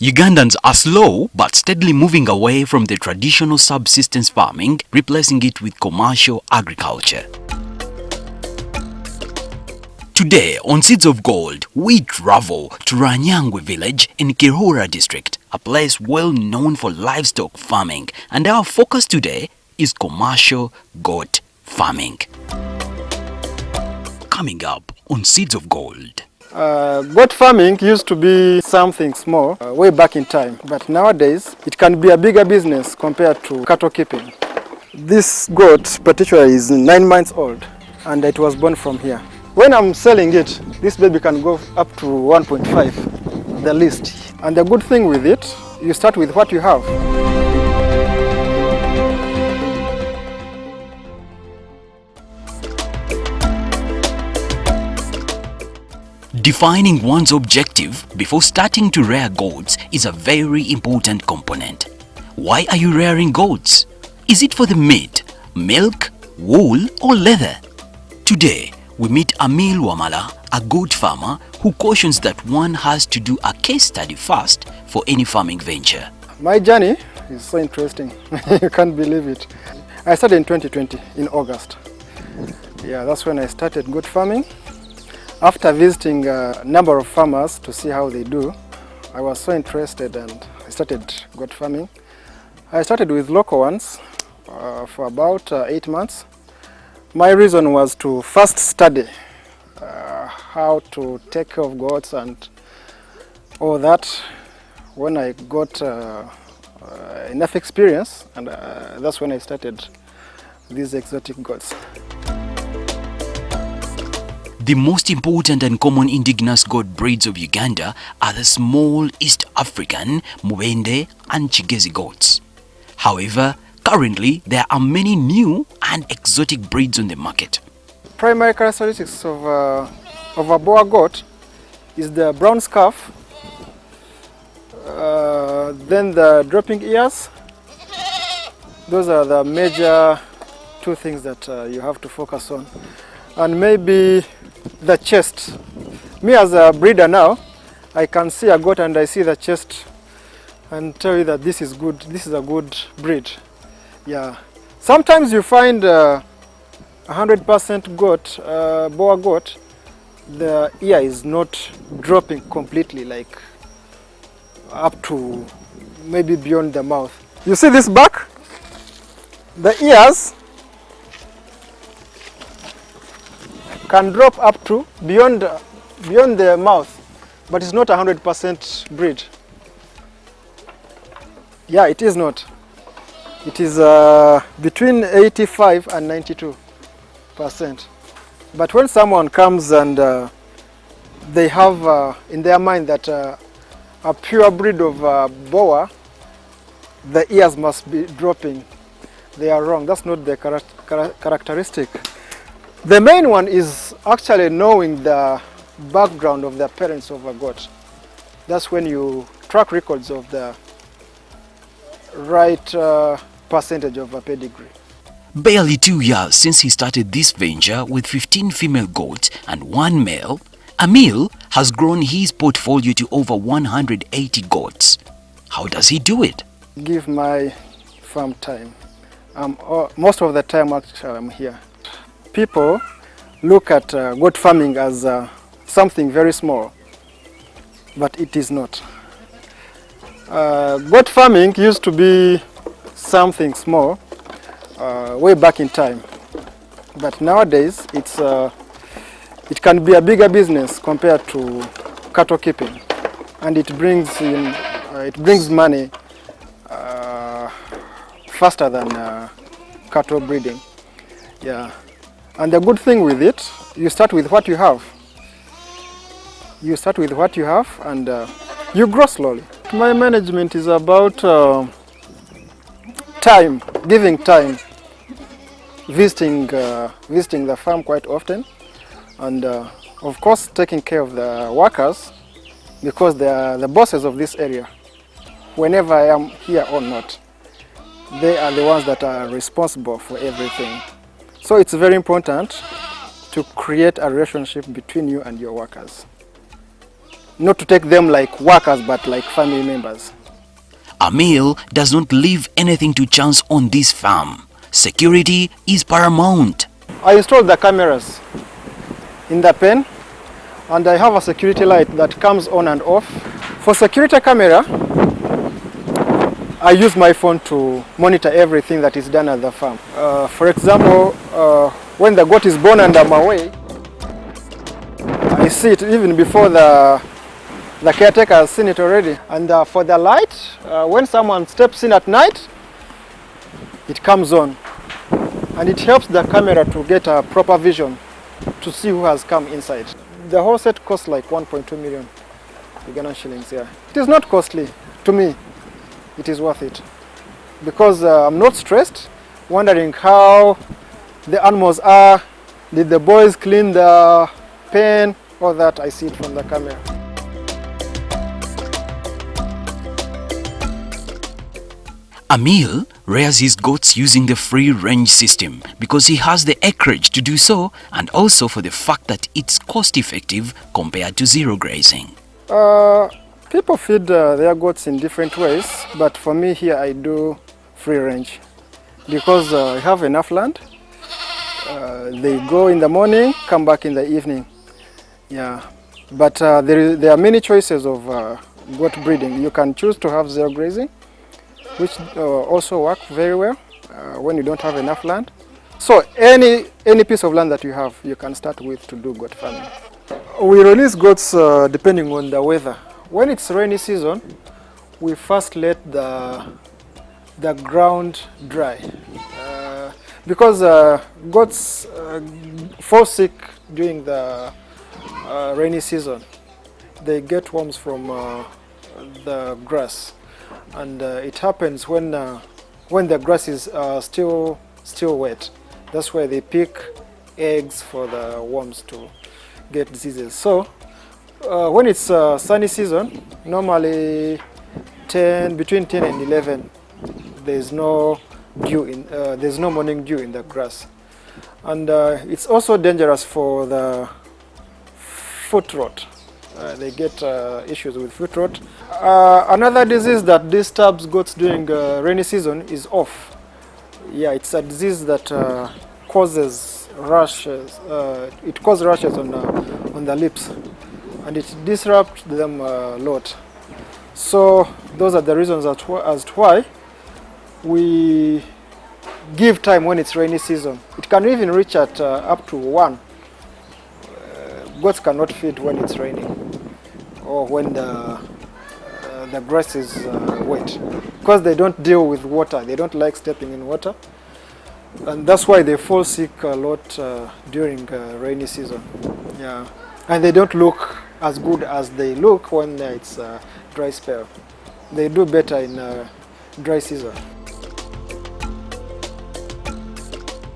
Ugandans are slow but steadily moving away from the traditional subsistence farming, replacing it with commercial agriculture. Today on Seeds of Gold, we travel to Ranyangwe village in Kirhura district, a place well known for livestock farming, and our focus today is commercial goat farming. Coming up on Seeds of Gold. Goat farming used to be something small way back in time, but nowadays it can be a bigger business compared to cattle keeping. This goat particularly is 9 months old and it was born from here. When I'm selling it, this baby can go up to 1.5, the least. And the good thing with it, you start with what you have. Defining one's objective before starting to rear goats is a very important component. Why are you rearing goats? Is it for the meat, milk, wool or leather? Today, we meet Amil Wamala, a goat farmer who cautions that one has to do a case study first for any farming venture. My journey is so interesting. You can't believe it. I started in 2020, in August. Yeah, that's when I started goat farming. After visiting a number of farmers to see how they do, I was so interested and I started goat farming. I started with local ones for about 8 months. My reason was to first study how to take care of goats and all that. When I got enough experience, and that's when I started these exotic goats. The most important and common indigenous goat breeds of Uganda are the small East African, Mubende and Chigezi goats. However, currently there are many new and exotic breeds on the market. Primary characteristics of a Boer goat is the brown scarf, then the dropping ears. Those are the major 2 things that you have to focus on. And maybe the chest. Me as a breeder now, I can see a goat and I see the chest and tell you that this is good, this is a good breed. Yeah. Sometimes you find 100% goat, Boer goat, the ear is not dropping completely, like up to maybe beyond the mouth. You see this back? The ears can drop up to beyond the mouth, but it's not 100% breed. Yeah, it is not. It is between 85 and 92%. But when someone comes and they have in their mind that a pure breed of Boer, the ears must be dropping, they are wrong. That's not the characteristic. The main one is actually knowing the background of the parents of a goat. That's when you track records of the right percentage of a pedigree. Barely 2 years since he started this venture with 15 female goats and 1 male, Amil has grown his portfolio to over 180 goats. How does he do it? Give my farm time. Most of the time actually I'm here. People look at goat farming as something very small, but it is not. Goat farming used to be something small way back in time, but nowadays it can be a bigger business compared to cattle keeping, and it brings money faster than cattle breeding. Yeah. And the good thing with it, you start with what you have. You start with what you have and you grow slowly. My management is about time, giving time, visiting the farm quite often, and of course taking care of the workers because they are the bosses of this area. Whenever I am here or not, they are the ones that are responsible for everything. So it's very important to create a relationship between you and your workers. not to take them like workers but like family members. Emil does not leave anything to chance on this farm. Security is paramount. I installed the cameras in the pen, and I have a security light that comes on and off. For security camera, I use my phone to monitor everything that is done at the farm. For example, when the goat is born and I'm away, I see it even before the caretaker has seen it already. And for the light, when someone steps in at night, it comes on. And it helps the camera to get a proper vision to see who has come inside. The whole set costs like 1.2 million Ugandan shillings. Yeah, it is not costly to me. It is worth it because I'm not stressed, wondering how the animals are. Did the boys clean the pen? All that I see it from the camera. Emil rears his goats using the free-range system because he has the acreage to do so, and also for the fact that it's cost-effective compared to zero grazing. People feed their goats in different ways, but for me here I do free-range because I have enough land. They go in the morning, come back in the evening. Yeah, but there are many choices of goat breeding. You can choose to have zero grazing, which also work very well when you don't have enough land. So any piece of land that you have, you can start with to do goat farming. We release goats depending on the weather. When it's rainy season, we first let the ground dry because goats fall sick during the rainy season. They get worms from the grass. And it happens when the grass is still wet. That's why they pick eggs for the worms to get diseases. So when it's sunny season, normally between 10 and 11, there's no morning dew in the grass, and it's also dangerous for the foot rot. They get issues with foot rot. Another disease that disturbs goats during rainy season is off. Yeah, it's a disease that causes rashes. It causes rashes on the lips, and it disrupts them a lot. So those are the reasons as to why we give time when it's rainy season. It can even reach at up to 1. Goats cannot feed when it's raining or when the grass is wet because they don't deal with water. They don't like stepping in water, and that's why they fall sick a lot during rainy season. Yeah, and they don't look as good as they look when it's dry spell. They do better in dry season.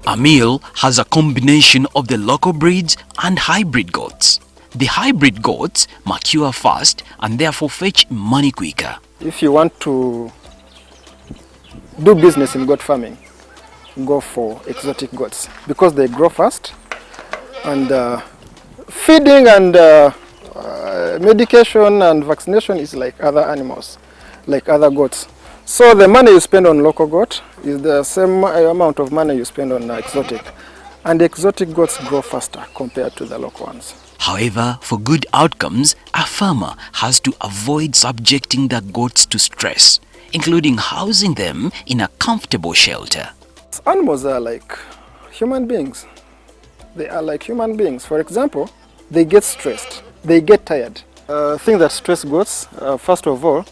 Emil has a combination of the local breeds and hybrid goats. The hybrid goats mature fast and therefore fetch money quicker. If you want to do business in goat farming, go for exotic goats because they grow fast, and feeding and medication and vaccination is like other animals, like other goats. So the money you spend on local goat is the same amount of money you spend on exotic. And exotic goats grow faster compared to the local ones. However, for good outcomes, a farmer has to avoid subjecting the goats to stress, including housing them in a comfortable shelter. Animals are like human beings. They are like human beings. For example, they get stressed, they get tired. Things that stress goats, first of all,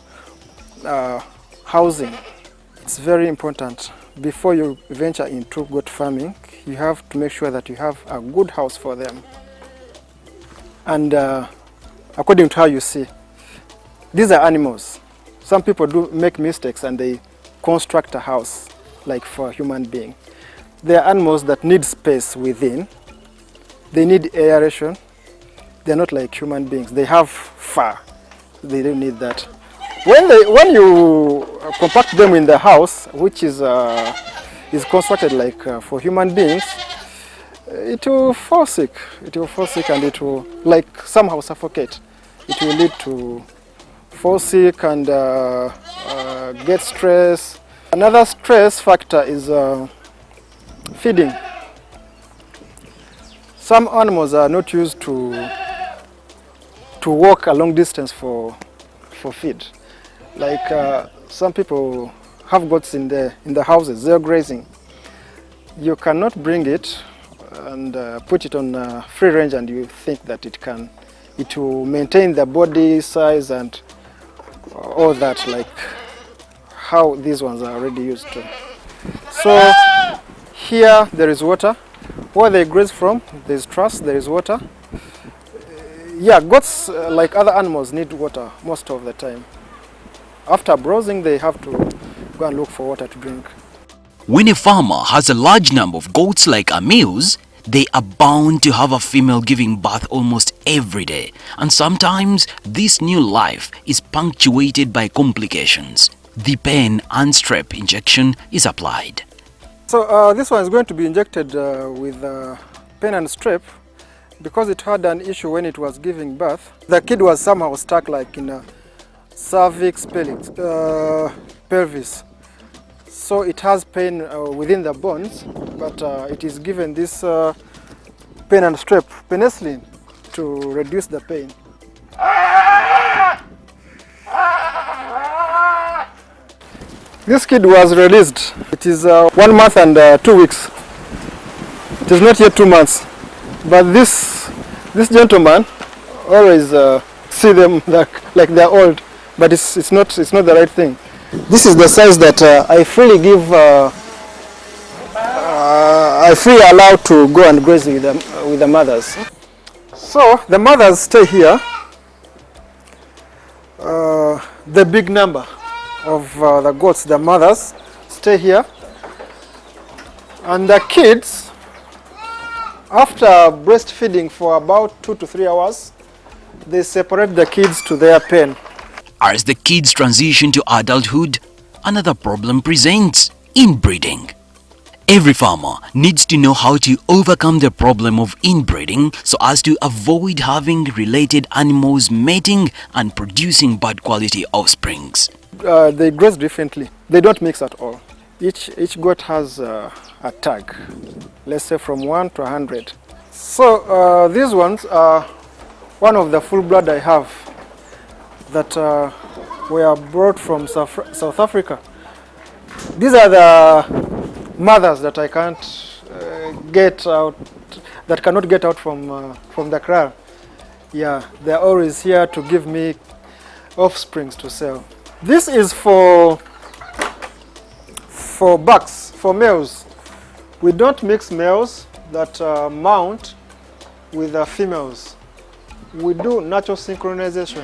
housing. It's very important. Before you venture into goat farming, you have to make sure that you have a good house for them. And according to how you see, these are animals. Some people do make mistakes and they construct a house like for a human being. They are animals that need space within. They need aeration. They're not like human beings. They have fur. They don't need that. When you compact them in the house, which is constructed like for human beings, it will fall sick. It will fall sick and it will like somehow suffocate. it will lead to fall sick and get stress. Another stress factor is feeding. Some animals are not used to walk a long distance for feed. Like some people have goats in the houses, they're grazing. You cannot bring it and put it on free range and you think that it will maintain the body size and all that, like how these ones are already used to. So here there is water. Where they graze from, there is grass, there is water. Yeah, goats, like other animals, need water most of the time. After browsing, they have to go and look for water to drink. When a farmer has a large number of goats like our males, they are bound to have a female giving birth almost every day, and sometimes this new life is punctuated by complications. The pen and strep injection is applied. So this one is going to be injected with pen and strep because it had an issue when it was giving birth. The kid was somehow stuck like in a cervix, pelvis. So it has pain within the bones, but it is given this pen and strep, penicillin, to reduce the pain. This kid was released. It is 1 month and 2 weeks. It is not yet 2 months. But this gentleman always see them like they're old, but it's not the right thing. This is the size that I freely give. I freely allow to go and graze with the mothers. So the mothers stay here. The big number of the goats, the mothers, stay here, and the kids, after breastfeeding for about 2 to 3 hours, they separate the kids to their pen. As the kids transition to adulthood, another problem presents: inbreeding. Every farmer needs to know how to overcome the problem of inbreeding so as to avoid having related animals mating and producing bad quality offsprings. They graze differently. They don't mix at all. Each goat has a tag, let's say from 1 to 100. So these ones are one of the full blood I have that were brought from South Africa. These are the mothers that I can't get out, that cannot get out from the kraal. Yeah, they're always here to give me offsprings to sell. This is for bucks, for males. We don't mix males that mount with the females. We do natural synchronization,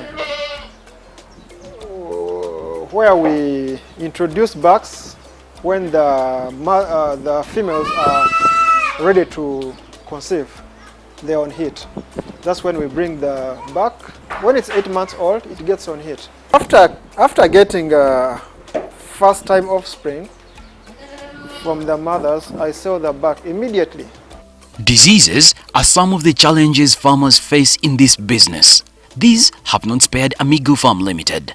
where we introduce bucks when the females are ready to conceive. They're on heat. That's when we bring the buck. When it's 8 months old, it gets on heat. After getting first time offspring from the mothers, I sell the buck immediately. Diseases are some of the challenges farmers face in this business. These have not spared Amigo Farm Limited.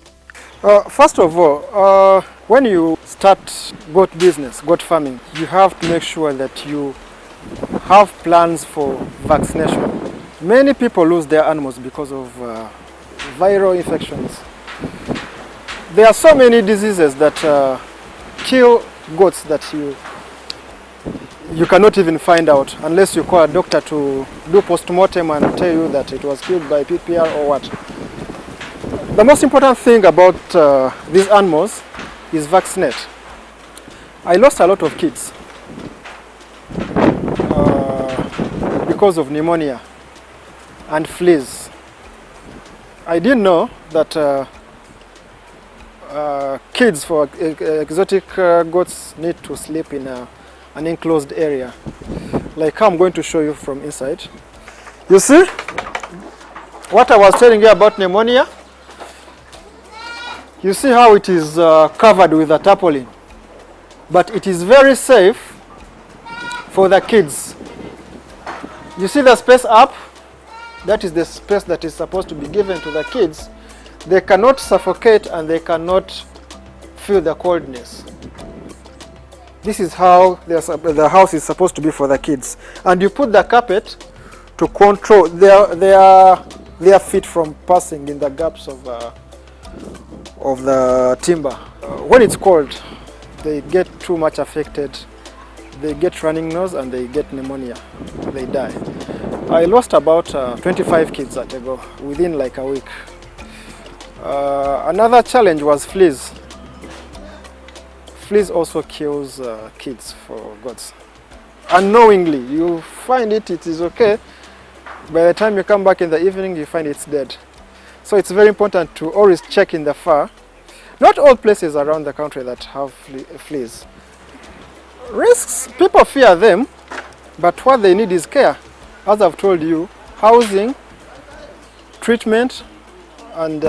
First of all, when you start goat business, goat farming, you have to make sure that you have plans for vaccination. Many people lose their animals because of viral infections. There are so many diseases that kill goats that you cannot even find out unless you call a doctor to do post-mortem and tell you that it was killed by PPR or what. The most important thing about these animals is vaccinate. I lost a lot of kids because of pneumonia and fleas. I didn't know that kids for exotic goats need to sleep in an enclosed area. Like I'm going to show you from inside. You see what I was telling you about pneumonia? You see how it is covered with a tarpaulin, but it is very safe for the kids. You see the space up? that is the space that is supposed to be given to the kids, they cannot suffocate and they cannot feel the coldness. This is how the house is supposed to be for the kids. And you put the carpet to control their feet from passing in the gaps of the timber. When it's cold, they get too much affected. They get running nose and they get pneumonia. They die. I lost about 25 kids at a go within like a week. Another challenge was fleas. Fleas also kills kids for goats. Unknowingly, you find it is okay. By the time you come back in the evening, you find it's dead. So it's very important to always check in the fur. Not all places around the country that have fleas. Risks, people fear them, but what they need is care. As I've told you, housing, treatment, and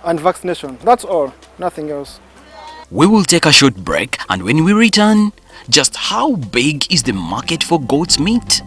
vaccination. That's all, nothing else. We will take a short break, and when we return, just how big is the market for goat's meat?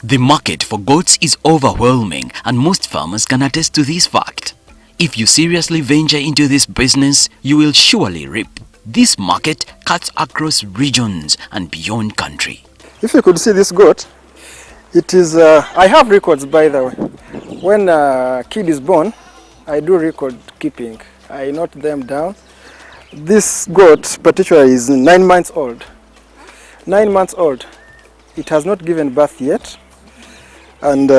The market for goats is overwhelming, and most farmers can attest to this fact. If you seriously venture into this business, you will surely reap. This market cuts across regions and beyond country. If you could see this goat, it is, I have records by the way. When a kid is born, I do record keeping. I note them down. This goat particularly is 9 months old. 9 months old. It has not given birth yet. And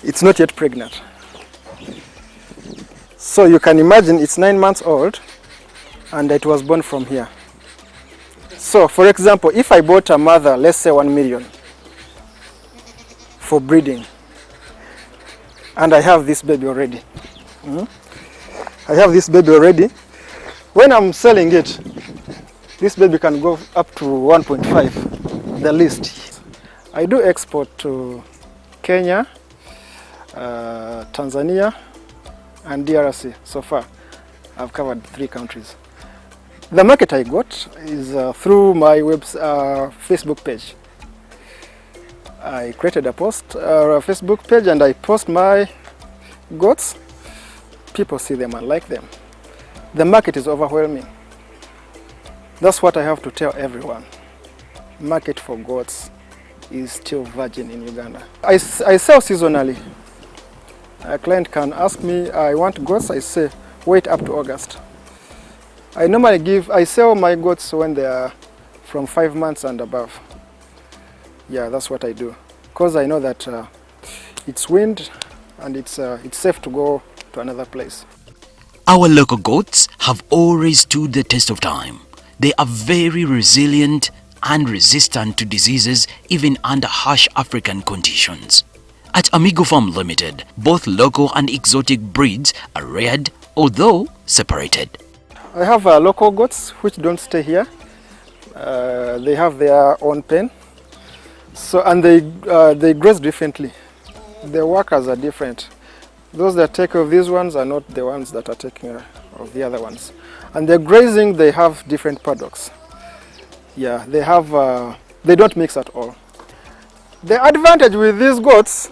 it's not yet pregnant. So you can imagine it's 9 months old and it was born from here. So for example, if I bought a mother, let's say 1 million for breeding, and I have this baby already. I have this baby already. When I'm selling it, this baby can go up to 1.5, the least. I do export to Kenya, Tanzania, and DRC. So far, I've covered 3 countries. The market I got is through my Facebook page. I created a Facebook page, and I post my goats. People see them and like them. The market is overwhelming. That's what I have to tell everyone. Market for goats is still virgin in Uganda. I sell seasonally. A client can ask me, I want goats, I say, wait up to August. I sell my goats when they are from 5 months and above. Yeah, that's what I do. Because I know that it's wind and it's safe to go to another place. Our local goats have always stood the test of time. They are very resilient and resistant to diseases even under harsh African conditions. At Amigo Farm Limited, both local and exotic breeds are reared, although separated. I have local goats which don't stay here. They have their own pen, and they graze differently. The workers are different. Those that take care of these ones are not the ones that are taking care of the other ones. And the grazing, they have different paddocks. Yeah, they don't mix at all. The advantage with these goats,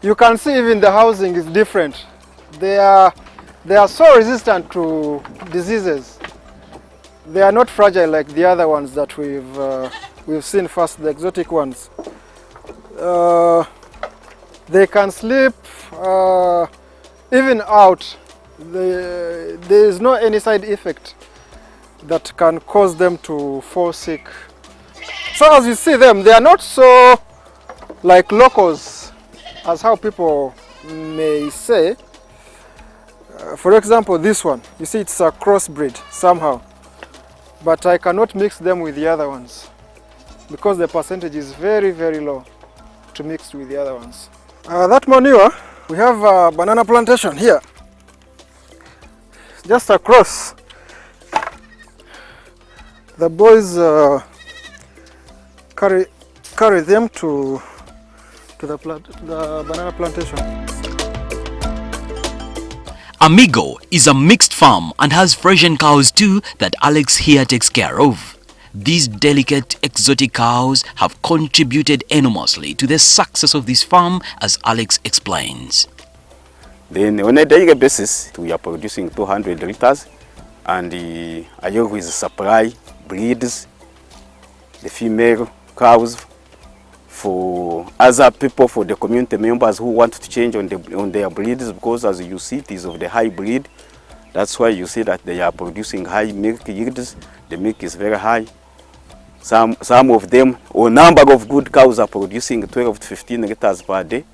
you can see even the housing is different. They are so resistant to diseases. They are not fragile like the other ones that we've seen first, the exotic ones. They can sleep even out. There is no any side effect that can cause them to fall sick. So as you see them, they are not so like locals as how people may say. For example, this one, you see it's a crossbreed somehow, but I cannot mix them with the other ones because the percentage is very, very low to mix with the other ones. That manure, we have a banana plantation here, just across. The boys carry them to the banana plantation. Amigo is a mixed farm and has Frisian cows too that Alex here takes care of. These delicate exotic cows have contributed enormously to the success of this farm, as Alex explains. Then on a daily basis, we are producing 200 liters, and I always supply breeds, the female cows, for other people, for the community members who want to change on their breeds, because as you see, it is of the high breed. That's why you see that they are producing high milk yields. The milk is very high. Some of them, or number of good cows, are producing 12 to 15 liters per day.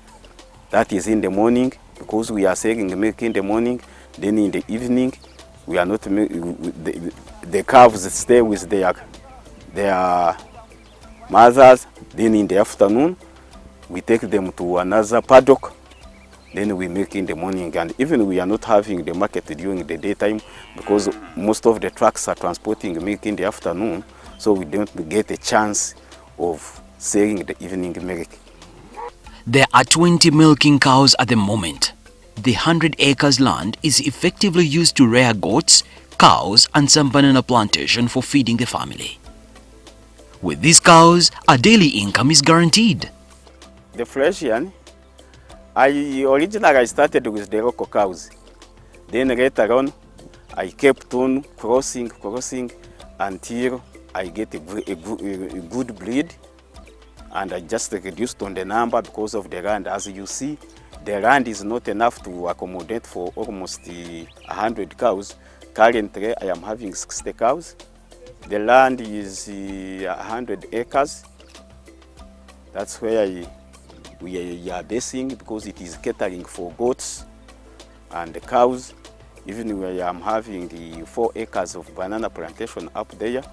That is in the morning, because we are selling milk in the morning. Then in the evening, we are not the calves stay with their mothers. Then in the afternoon, we take them to another paddock. Then we milk in the morning, and even we are not having the market during the daytime because most of the trucks are transporting milk in the afternoon, so we don't get a chance of selling the evening milk. There are 20 milking cows at the moment. The 100 acres land is effectively used to rear goats, cows and some banana plantation for feeding the family. With these cows, a daily income is guaranteed. The Frisian, originally I started with the local cows. Then later on, I kept on crossing until I get a good breed, and I just reduced on the number because of the land. As you see, the land is not enough to accommodate for almost 100 cows. Currently, I am having 60 cows. The land is 100 acres. That's where we are basing, because it is catering for goats and the cows. Even where I am having the 4 acres of banana plantation up there,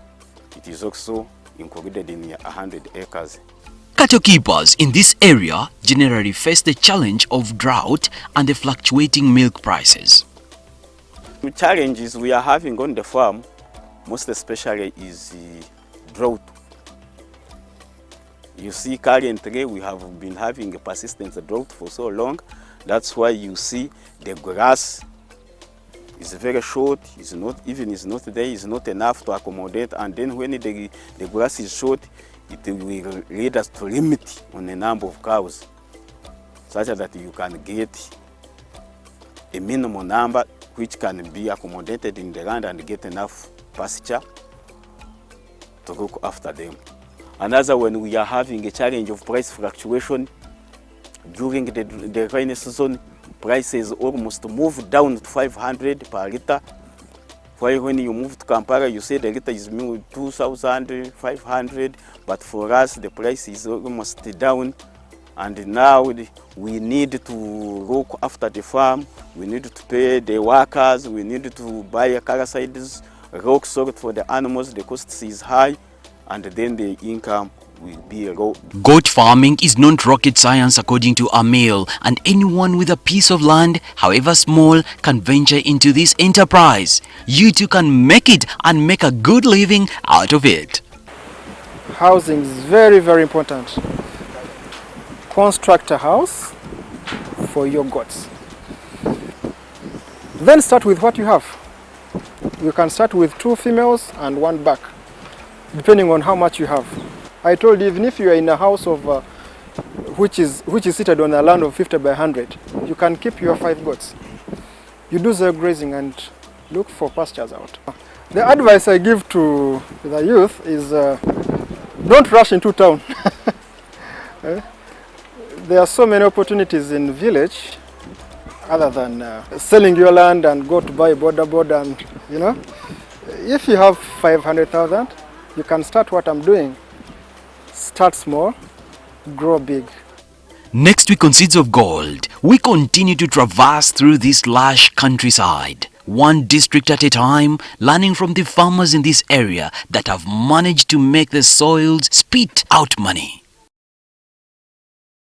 it is also included in 100 acres. Cattle keepers in this area generally face the challenge of drought and the fluctuating milk prices. The challenges we are having on the farm, most especially, is drought. You see, currently we have been having a persistent drought for so long. That's why you see the grass is very short. It's not there. It's not enough to accommodate. And then when the grass is short, it will lead us to limit on the number of cows, such that you can get a minimum number which can be accommodated in the land and get enough pasture to look after them. Another one, we are having a challenge of price fluctuation. During the rainy season, prices almost move down to 500 per litre. While when you move to Kampala, you say the litre is 2,500, but for us the price is almost down. And now we need to look after the farm, we need to pay the workers, we need to buy caricides, rock salt for the animals. The cost is high, and then the income will be low. Goat farming is not rocket science, according to Emil, and anyone with a piece of land, however small, can venture into this enterprise. You too can make it and make a good living out of it. Housing is very, very important. Construct a house for your goats. Then start with what you have. You can start with 2 females and 1 buck, depending on how much you have. I told you, even if you are in a house of which is seated on a land of 50 by 100, you can keep your 5 goats. You do the grazing and look for pastures out. The advice I give to the youth is don't rush into town. There are so many opportunities in village other than selling your land and go to buy board and, you know. If you have 500,000, you can start what I'm doing. Start small, grow big. Next week on Seeds of Gold, we continue to traverse through this lush countryside, one district at a time, learning from the farmers in this area that have managed to make the soils spit out money.